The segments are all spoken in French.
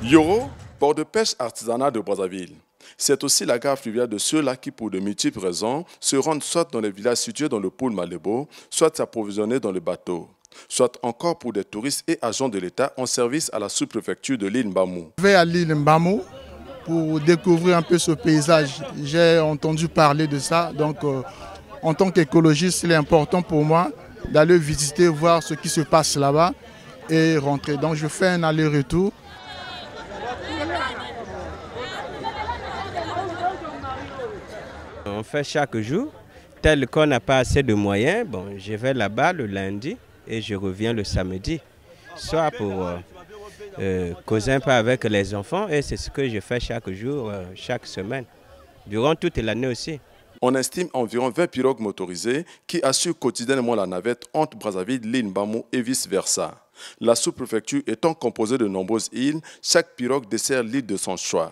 Yoro, port de pêche artisanal de Brazzaville. C'est aussi la gare fluviale de ceux-là qui, pour de multiples raisons, se rendent soit dans les villages situés dans le pôle Malébo, soit s'approvisionner dans le bateau, soit encore pour des touristes et agents de l'État en service à la sous-préfecture de l'île Mbamou. Je vais à l'île Mbamou pour découvrir un peu ce paysage. J'ai entendu parler de ça, donc en tant qu'écologiste, il est important pour moi d'aller visiter, voir ce qui se passe là-bas et rentrer. Donc je fais un aller-retour. On fait chaque jour, tel qu'on n'a pas assez de moyens, bon, je vais là-bas le lundi et je reviens le samedi, soit pour causer un peu avec les enfants, et c'est ce que je fais chaque jour, chaque semaine, durant toute l'année aussi. On estime environ 20 pirogues motorisées qui assurent quotidiennement la navette entre Brazzaville, l'île Mbamou et vice-versa. La sous-préfecture étant composée de nombreuses îles, chaque pirogue dessert l'île de son choix.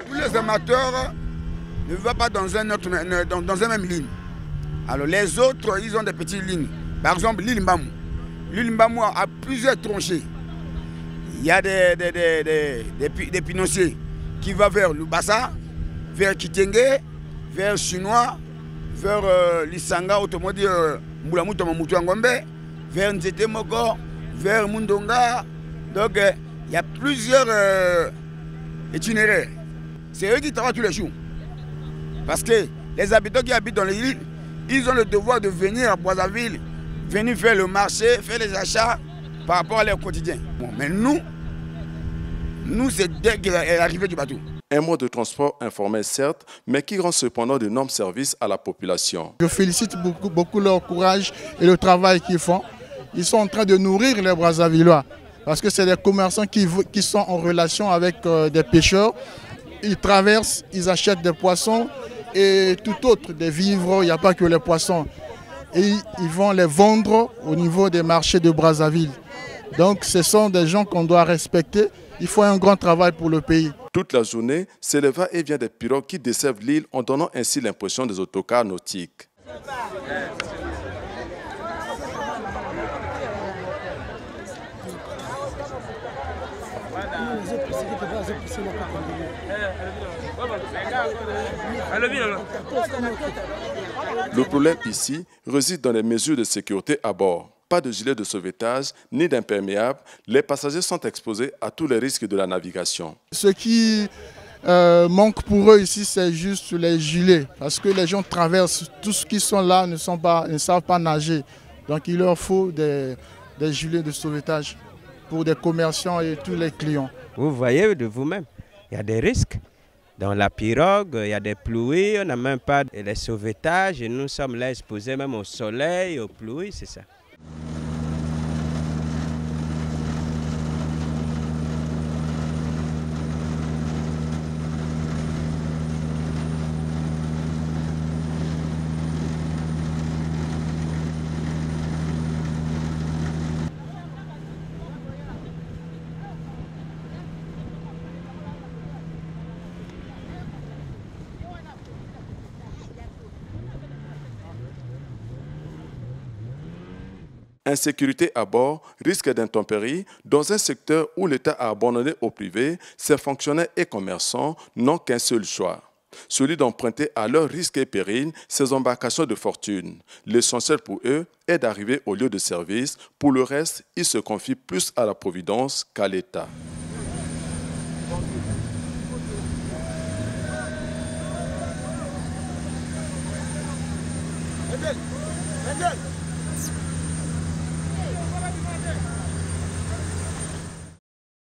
Tous les amateurs ne vont pas dans un même ligne. Alors les autres, ils ont des petites lignes. Par exemple, l'île Mbamou. L'île Mbamou a plusieurs tranchées. Il y a des pinanciers qui vont vers Lubasa, vers Kitenge, vers Chinois, vers Lisanga, autrement dit Moulamou Tomamoutou Ngombe, vers Nzete Moko, vers Mundonga. Donc il y a plusieurs itinéraires. C'est eux qui travaillent tous les jours. Parce que les habitants qui habitent dans les îles, ils ont le devoir de venir à Brazzaville, venir faire le marché, faire les achats par rapport à leur quotidien. Bon, mais nous c'est dès l'arrivée du bateau. Un mode de transport informel certes, mais qui rend cependant d'énormes services à la population. Je félicite beaucoup leur courage et le travail qu'ils font. Ils sont en train de nourrir les Brazzavillois parce que c'est des commerçants qui sont en relation avec des pêcheurs. Ils traversent, ils achètent des poissons et tout autre, des vivres, il n'y a pas que les poissons. Et ils vont les vendre au niveau des marchés de Brazzaville. Donc ce sont des gens qu'on doit respecter. Il faut un grand travail pour le pays. Toute la journée, c'est le va-et-vient des pirogues qui desservent l'île en donnant ainsi l'impression des autocars nautiques. Le problème ici réside dans les mesures de sécurité à bord. Pas de gilet de sauvetage ni d'imperméable, les passagers sont exposés à tous les risques de la navigation. Ce qui manque pour eux ici, c'est juste les gilets. Parce que les gens traversent, tous ceux qui sont là ne savent pas nager. Donc il leur faut des gilets de sauvetage pour des commerçants et tous les clients. Vous voyez de vous-même, il y a des risques. Dans la pirogue, il y a des pluies, on n'a même pas de sauvetage et nous sommes là exposés même au soleil, aux pluies, c'est ça. Insécurité à bord, risque d'intempéries, dans un secteur où l'État a abandonné au privé, ses fonctionnaires et commerçants n'ont qu'un seul choix. Celui d'emprunter à leur risque et péril ces embarcations de fortune. L'essentiel pour eux est d'arriver au lieu de service. Pour le reste, ils se confient plus à la providence qu'à l'État.